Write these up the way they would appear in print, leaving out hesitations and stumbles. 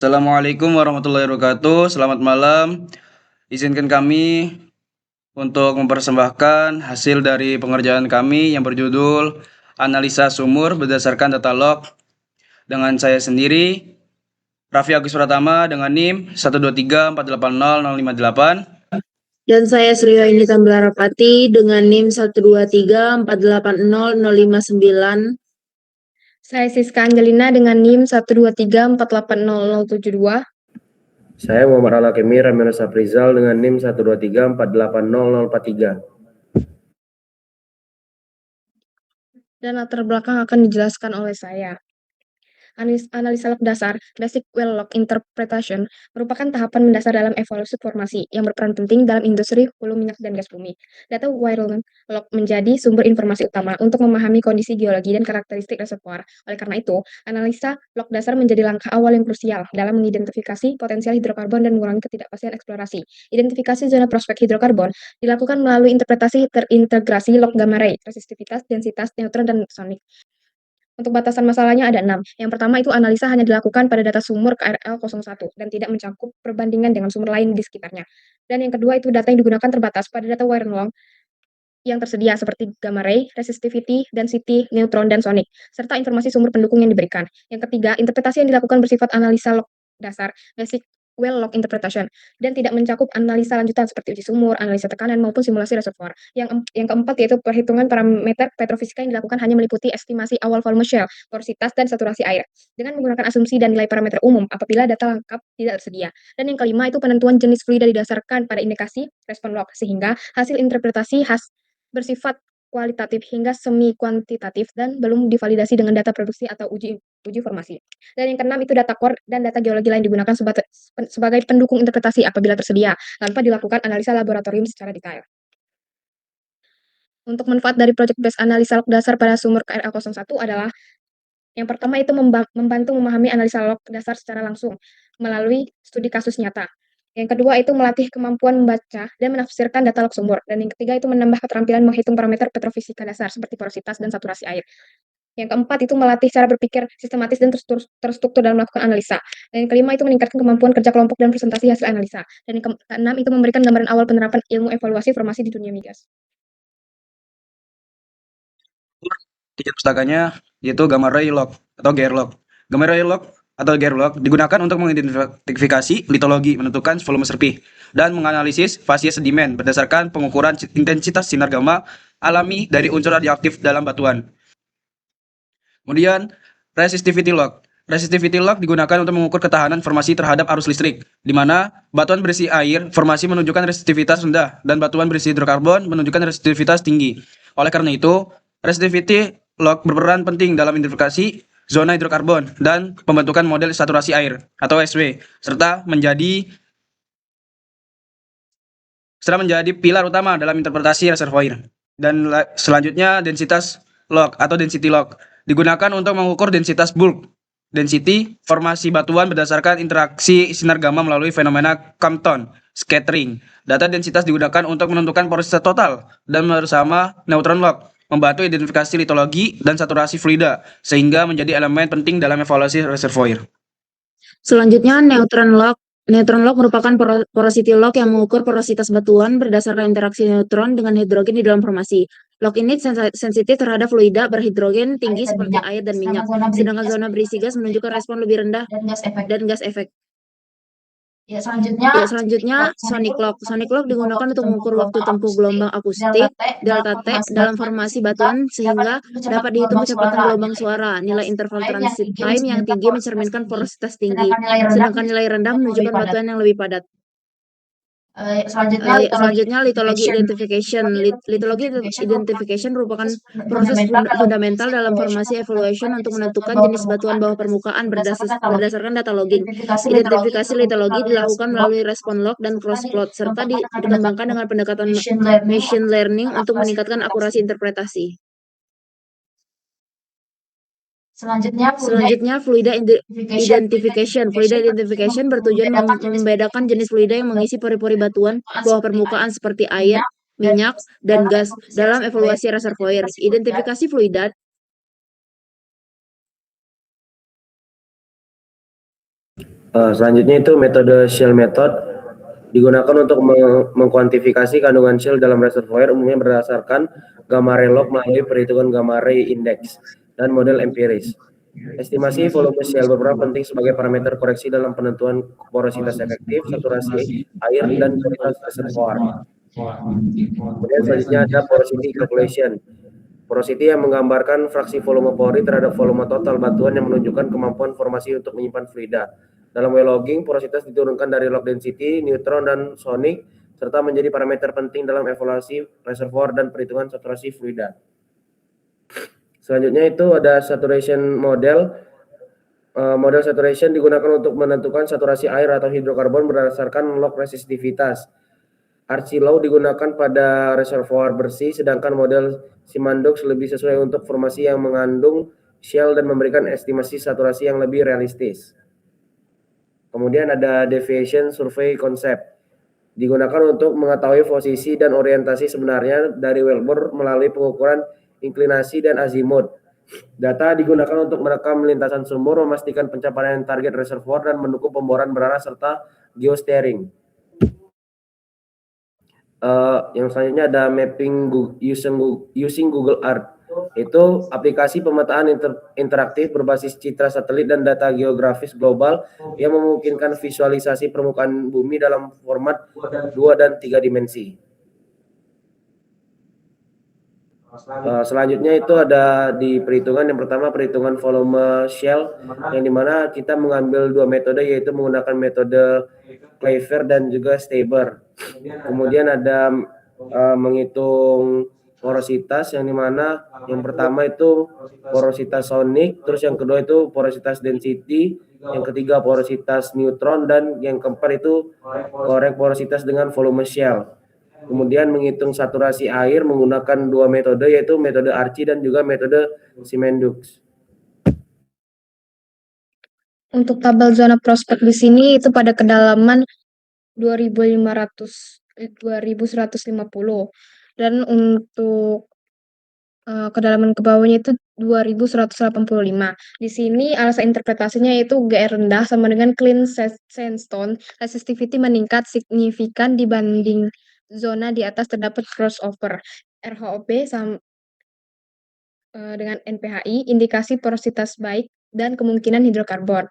Assalamualaikum warahmatullahi wabarakatuh. Selamat malam. Izinkan kami untuk mempersembahkan hasil dari pengerjaan kami yang berjudul Analisa Sumur berdasarkan data log dengan saya sendiri, Raffi Agus Pratama dengan NIM 123480058. Dan saya Sriyoini Tambelarapati dengan NIM 123488059. Saya Siska Angelina dengan NIM 123480072. Saya Muhammad Al-Hakimi Ramil Saprizal dengan NIM 123480043. Dan latar belakang akan dijelaskan oleh saya. Analisa log dasar, Basic Well Log Interpretation, merupakan tahapan mendasar dalam evaluasi formasi yang berperan penting dalam industri hulu minyak dan gas bumi. Data Well Log menjadi sumber informasi utama untuk memahami kondisi geologi dan karakteristik reservoir. Oleh karena itu, analisa log dasar menjadi langkah awal yang krusial dalam mengidentifikasi potensial hidrokarbon dan mengurangi ketidakpastian eksplorasi. Identifikasi zona prospek hidrokarbon dilakukan melalui interpretasi terintegrasi log gamma ray, resistivitas, densitas, neutron, dan sonik. Untuk batasan masalahnya ada 6. Yang pertama itu analisa hanya dilakukan pada data sumur KRL 01 dan tidak mencakup perbandingan dengan sumber lain di sekitarnya. Dan yang kedua itu data yang digunakan terbatas pada data wire log yang tersedia seperti gamma ray, resistivity, density, neutron, dan sonic, serta informasi sumber pendukung yang diberikan. Yang ketiga, interpretasi yang dilakukan bersifat analisa log dasar, basic well log interpretation, dan tidak mencakup analisa lanjutan seperti uji sumur, analisa tekanan, maupun simulasi reservoir. Yang keempat yaitu perhitungan parameter petrofisika yang dilakukan hanya meliputi estimasi awal volume shell, porositas, dan saturasi air, dengan menggunakan asumsi dan nilai parameter umum apabila data lengkap tidak tersedia. Dan yang kelima itu penentuan jenis fluida didasarkan pada indikasi respon log, sehingga hasil interpretasi bersifat kualitatif hingga semi kuantitatif dan belum divalidasi dengan data produksi atau uji formasi. Dan yang keenam itu data core dan data geologi lain digunakan sebagai pendukung interpretasi apabila tersedia, tanpa dilakukan analisa laboratorium secara detail. Untuk manfaat dari project based analisa log dasar pada sumur KRL 01 adalah yang pertama itu membantu memahami analisa log dasar secara langsung melalui studi kasus nyata. Yang kedua itu melatih kemampuan membaca dan menafsirkan data log sumur. Dan yang ketiga itu menambah keterampilan menghitung parameter petrofisika dasar seperti porositas dan saturasi air. Yang keempat itu melatih cara berpikir sistematis dan terstruktur dalam melakukan analisa. Dan yang kelima itu meningkatkan kemampuan kerja kelompok dan presentasi hasil analisa. Dan yang keenam itu memberikan gambaran awal penerapan ilmu evaluasi formasi di dunia migas. Tiket pustakanya yaitu gamma ray log atau GR log. Gamma ray log atau GR log digunakan untuk mengidentifikasi litologi, menentukan volume serpih, dan menganalisis fase sedimen berdasarkan pengukuran intensitas sinar gamma alami dari unsur radioaktif dalam batuan. Kemudian, resistivity log. Resistivity log digunakan untuk mengukur ketahanan formasi terhadap arus listrik, di mana batuan berisi air, formasi menunjukkan resistivitas rendah, dan batuan berisi hidrokarbon menunjukkan resistivitas tinggi. Oleh karena itu, resistivity log berperan penting dalam identifikasi zona hidrokarbon dan pembentukan model saturasi air atau SW, serta menjadi pilar utama dalam interpretasi reservoir. Dan selanjutnya densitas log atau density log digunakan untuk mengukur densitas bulk density formasi batuan berdasarkan interaksi sinar gamma melalui fenomena Compton scattering. Data densitas digunakan untuk menentukan porositas total dan bersama neutron log membantu identifikasi litologi dan saturasi fluida sehingga menjadi elemen penting dalam evaluasi reservoir. Selanjutnya, neutron log. Neutron log merupakan porosity log yang mengukur porositas batuan berdasarkan interaksi neutron dengan hidrogen di dalam formasi. Log ini sensitif terhadap fluida berhidrogen tinggi seperti air dan minyak, sedangkan zona berisi gas menunjukkan respon lebih rendah dan gas efek. Selanjutnya, sonic log. Sonic log digunakan untuk mengukur waktu tempuh gelombang akustik delta T dalam formasi batuan sehingga dapat dihitung kecepatan gelombang suara. Nilai interval transit time yang tinggi mencerminkan porositas tinggi, sedangkan nilai rendah menunjukkan batuan yang lebih padat. Selanjutnya, litologi identification. Litologi identification merupakan proses fundamental dalam formasi evaluation untuk menentukan jenis batuan bawah permukaan berdasarkan data logging. Identifikasi litologi dilakukan melalui respon log dan cross plot, serta dikembangkan dengan pendekatan machine learning untuk meningkatkan akurasi interpretasi. Selanjutnya, fluida identification. Fluida identification bertujuan membedakan jenis fluida yang mengisi pori-pori batuan bawah permukaan seperti air, minyak, dan gas dalam evaluasi reservoir. Identifikasi fluida Selanjutnya itu metode Shell method digunakan untuk mengkuantifikasi kandungan Shell dalam reservoir umumnya berdasarkan gamma ray log melalui perhitungan gamma ray index dan model empiris. Estimasi volume Shell berperan penting sebagai parameter koreksi dalam penentuan porositas efektif, saturasi air, dan kualitas reservoir. Kemudian selanjutnya ada porosity calculation. Porosity yang menggambarkan fraksi volume pori terhadap volume total batuan yang menunjukkan kemampuan formasi untuk menyimpan fluida. Dalam well logging, porositas diturunkan dari log density, neutron, dan sonic, serta menjadi parameter penting dalam evaluasi reservoir dan perhitungan saturasi fluida. Selanjutnya itu ada saturation model. Model saturation digunakan untuk menentukan saturasi air atau hidrokarbon berdasarkan log resistivitas. Archie law digunakan pada reservoir bersih, sedangkan model Simandux lebih sesuai untuk formasi yang mengandung shell dan memberikan estimasi saturasi yang lebih realistis. Kemudian ada deviation survey concept. Digunakan untuk mengetahui posisi dan orientasi sebenarnya dari wellbore melalui pengukuran inklinasi dan azimut. Data digunakan untuk merekam lintasan sumur, memastikan pencapaian target reservoir, dan mendukung pemboran berarah serta geosteering. Yang selanjutnya ada mapping using Google Earth. Itu aplikasi pemetaan interaktif berbasis citra satelit dan data geografis global yang memungkinkan visualisasi permukaan bumi dalam format 2 dan 3 dimensi. Selanjutnya itu ada di perhitungan. Yang pertama perhitungan volume shell, yang dimana kita mengambil dua metode, yaitu menggunakan metode Claver dan juga Staber. Kemudian ada menghitung porositas, yang dimana yang pertama itu porositas sonic, terus yang kedua itu porositas density, yang ketiga porositas neutron, dan yang keempat itu korek porositas dengan volume shell. Kemudian menghitung saturasi air menggunakan dua metode, yaitu metode Archie dan juga metode Simandux. Untuk tabel zona prospek di sini itu pada kedalaman 2150 dan untuk kedalaman ke bawahnya itu 2185. Di sini alasan interpretasinya yaitu GR rendah sama dengan clean sandstone, resistivity meningkat signifikan dibanding zona di atas terdapat crossover. RHOP sama dengan NPHI, indikasi porositas baik dan kemungkinan hidrokarbon.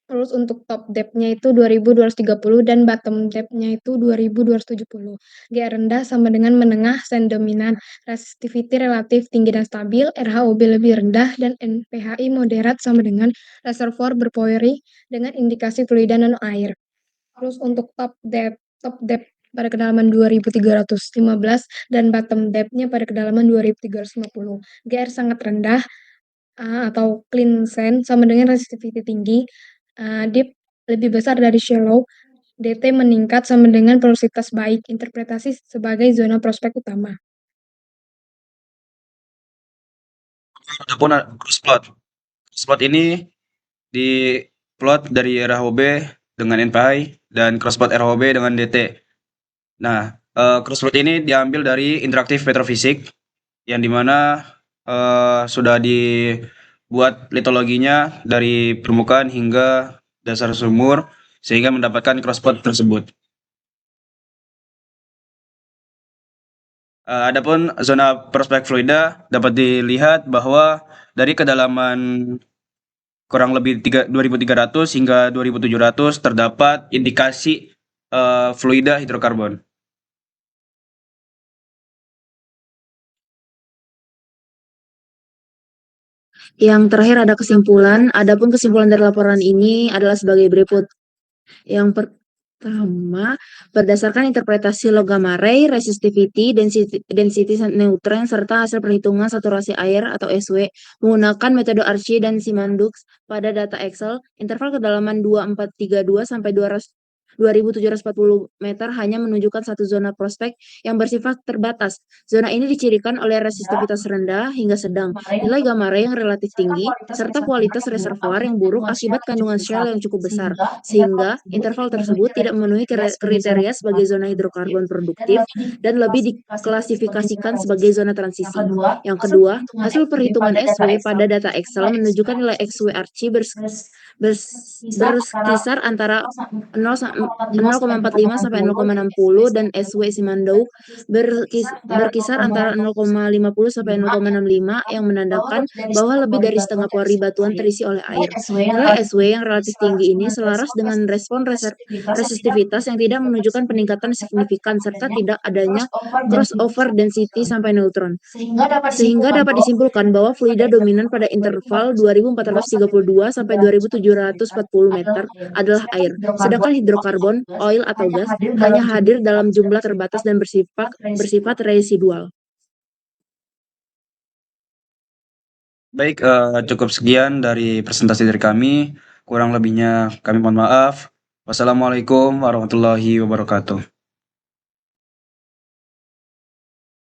Terus untuk top depth-nya itu 2230 dan bottom depth-nya itu 2270. GR rendah sama dengan menengah sand dominan, resistivity relatif tinggi dan stabil, RHOB lebih rendah, dan NPHI moderat sama dengan reservoir berpori dengan indikasi fluida nano air. Terus untuk top depth pada kedalaman 2315 dan bottom depth-nya pada kedalaman 2350. GR sangat rendah atau clean sand sama dengan resistivity tinggi, deep lebih besar dari shallow, DT meningkat sama dengan porositas baik, interpretasi sebagai zona prospek utama. Adapun cross plot. Cross plot ini di plot dari RHOB dengan NPI dan cross plot RHOB dengan DT. Nah, cross plot ini diambil dari interaktif petrofisik, yang dimana sudah dibuat litologinya dari permukaan hingga dasar sumur sehingga mendapatkan cross plot tersebut. Adapun zona prospek fluida dapat dilihat bahwa dari kedalaman kurang lebih 2300 hingga 2700 terdapat indikasi fluida hidrokarbon. Yang terakhir ada kesimpulan. Adapun kesimpulan dari laporan ini adalah sebagai berikut. Yang pertama, berdasarkan interpretasi log gamma ray, resistivity, density neutron, serta hasil perhitungan saturasi air atau SW menggunakan metode Archie dan Simandux pada data Excel, interval kedalaman 2432 sampai 2.740 meter hanya menunjukkan satu zona prospek yang bersifat terbatas. Zona ini dicirikan oleh resistivitas rendah hingga sedang, nilai gamma ray yang relatif tinggi, serta kualitas reservoir yang buruk akibat kandungan shell yang cukup besar, sehingga interval tersebut tidak memenuhi kriteria sebagai zona hidrokarbon produktif dan lebih diklasifikasikan sebagai zona transisi. Yang kedua, hasil perhitungan SW pada data Excel menunjukkan nilai XW Archie berkisar antara 0,45 sampai 0,60 dan SW Simandou berkisar antara 0,50 sampai 0,65 yang menandakan bahwa lebih dari setengah pori batuan terisi oleh air. Nilai SW yang relatif tinggi ini selaras dengan respon resistivitas yang tidak menunjukkan peningkatan signifikan serta tidak adanya crossover density sampai neutron. Sehingga dapat disimpulkan bahwa fluida dominan pada interval 2432 sampai 2740 meter adalah air, sedangkan hidrokarbon, oil atau gas hanya hadir dalam jumlah terbatas dan bersifat residual. Baik, cukup sekian dari presentasi dari kami. Kurang lebihnya kami mohon maaf. Wassalamualaikum warahmatullahi wabarakatuh.